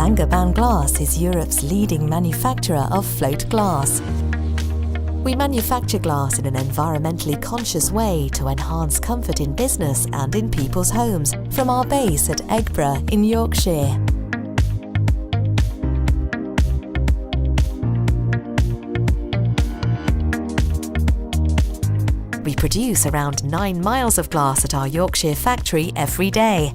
Saint-Gobain Glass is Europe's leading manufacturer of float glass. We manufacture glass in an environmentally conscious way to enhance comfort in business and in people's homes from our base at Eggborough in Yorkshire. We produce around 9 miles of glass at our Yorkshire factory every day.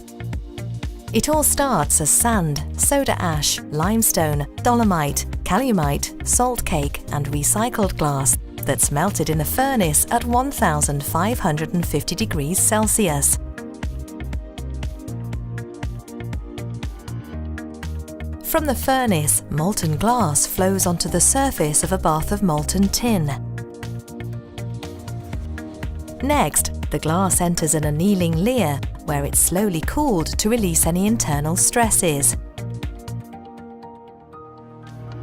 It all starts as sand, soda ash, limestone, dolomite, calamite, salt cake and recycled glass that's melted in a furnace at 1550 degrees Celsius. From the furnace, molten glass flows onto the surface of a bath of molten tin. Next, the glass enters an annealing layer where it's slowly cooled to release any internal stresses.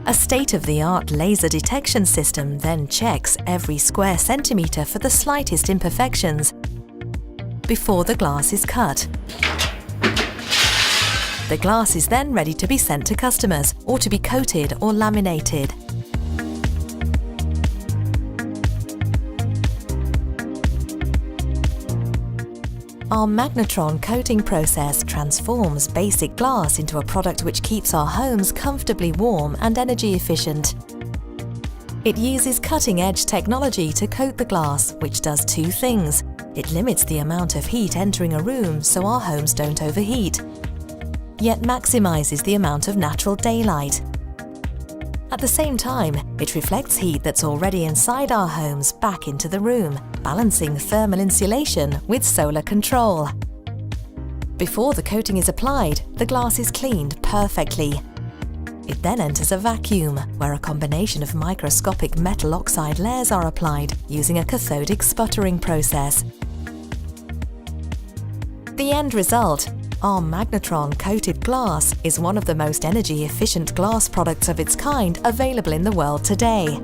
A state-of-the-art laser detection system then checks every square centimetre for the slightest imperfections before the glass is cut. The glass is then ready to be sent to customers or to be coated or laminated. Our magnetron coating process transforms basic glass into a product which keeps our homes comfortably warm and energy efficient. It uses cutting-edge technology to coat the glass, which does two things. It limits the amount of heat entering a room so our homes don't overheat, yet maximizes the amount of natural daylight. At the same time, it reflects heat that's already inside our homes back into the room, balancing thermal insulation with solar control. Before the coating is applied, the glass is cleaned perfectly. It then enters a vacuum, where a combination of microscopic metal oxide layers are applied using a cathodic sputtering process. The end result: our magnetron-coated glass is one of the most energy-efficient glass products of its kind available in the world today.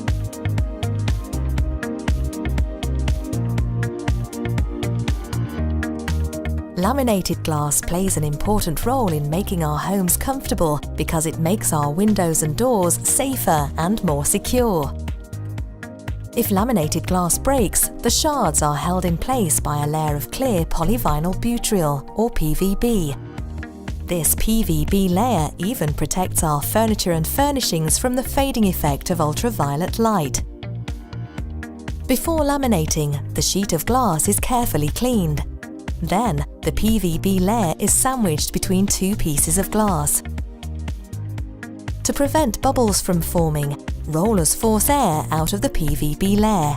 Laminated glass plays an important role in making our homes comfortable because it makes our windows and doors safer and more secure. If laminated glass breaks, the shards are held in place by a layer of clear polyvinyl butyryl, or PVB. This PVB layer even protects our furniture and furnishings from the fading effect of ultraviolet light. Before laminating, the sheet of glass is carefully cleaned. Then, the PVB layer is sandwiched between two pieces of glass. To prevent bubbles from forming, rollers force air out of the PVB layer.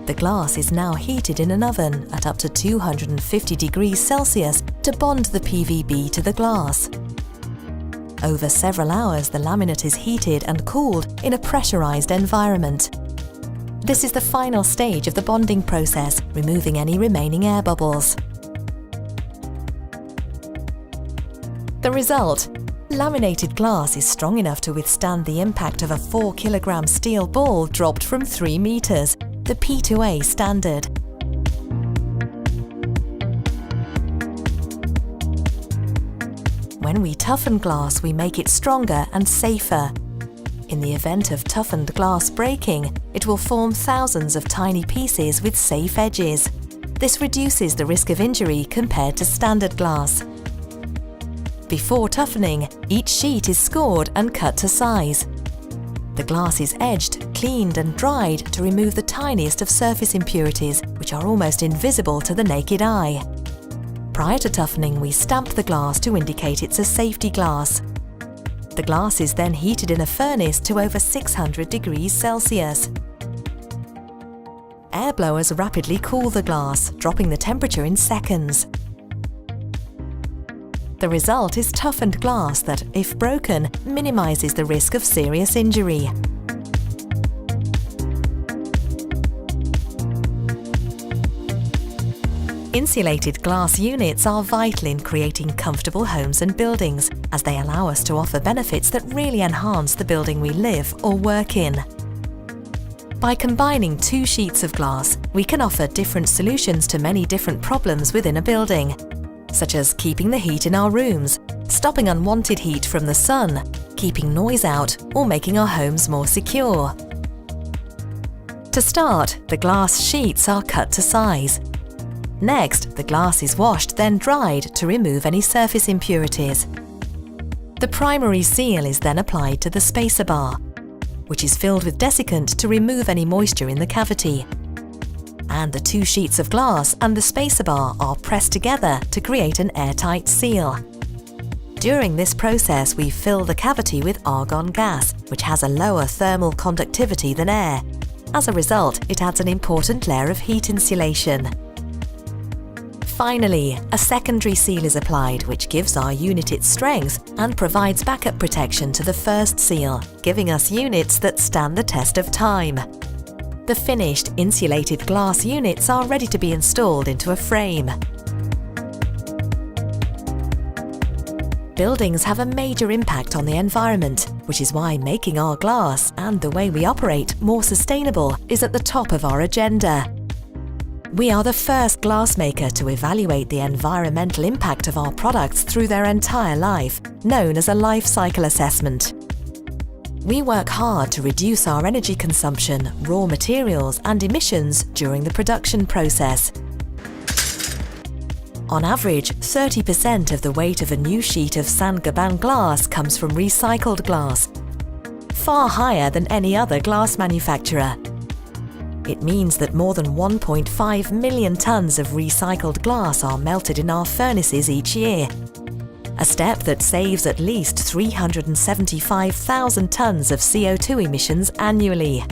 The glass is now heated in an oven at up to 250 degrees Celsius to bond the PVB to the glass. Over several hours, the laminate is heated and cooled in a pressurized environment. This is the final stage of the bonding process, removing any remaining air bubbles. The result: laminated glass is strong enough to withstand the impact of a 4 kilogram steel ball dropped from 3 meters, the P2A standard. When we toughen glass, we make it stronger and safer. In the event of toughened glass breaking, it will form thousands of tiny pieces with safe edges. This reduces the risk of injury compared to standard glass. Before toughening, each sheet is scored and cut to size. The glass is edged, cleaned and dried to remove the tiniest of surface impurities, which are almost invisible to the naked eye. Prior to toughening, we stamp the glass to indicate it's a safety glass. The glass is then heated in a furnace to over 600 degrees Celsius. Air blowers rapidly cool the glass, dropping the temperature in seconds. The result is toughened glass that, if broken, minimizes the risk of serious injury. Insulated glass units are vital in creating comfortable homes and buildings, as they allow us to offer benefits that really enhance the building we live or work in. By combining two sheets of glass, we can offer different solutions to many different problems within a building. such as keeping the heat in our rooms, stopping unwanted heat from the sun, keeping noise out, or making our homes more secure. To start, the glass sheets are cut to size. Next, the glass is washed, then dried to remove any surface impurities. The primary seal is then applied to the spacer bar, which is filled with desiccant to remove any moisture in the cavity. And the two sheets of glass and the spacer bar are pressed together to create an airtight seal. During this process, we fill the cavity with argon gas, which has a lower thermal conductivity than air. As a result, it adds an important layer of heat insulation. Finally, a secondary seal is applied, which gives our unit its strength and provides backup protection to the first seal, giving us units that stand the test of time. The finished insulated glass units are ready to be installed into a frame. Buildings have a major impact on the environment, which is why making our glass and the way we operate more sustainable is at the top of our agenda. We are the first glassmaker to evaluate the environmental impact of our products through their entire life, known as a life cycle assessment. We work hard to reduce our energy consumption, raw materials and emissions during the production process. On average, 30% of the weight of a new sheet of Saint-Gobain glass comes from recycled glass, far higher than any other glass manufacturer. It means that more than 1.5 million tons of recycled glass are melted in our furnaces each year, a step that saves at least 375,000 tons of CO2 emissions annually.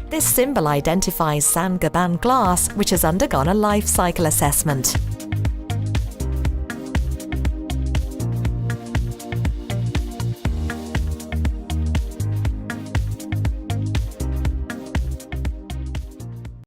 This symbol identifies Saint-Gobain glass, which has undergone a life cycle assessment.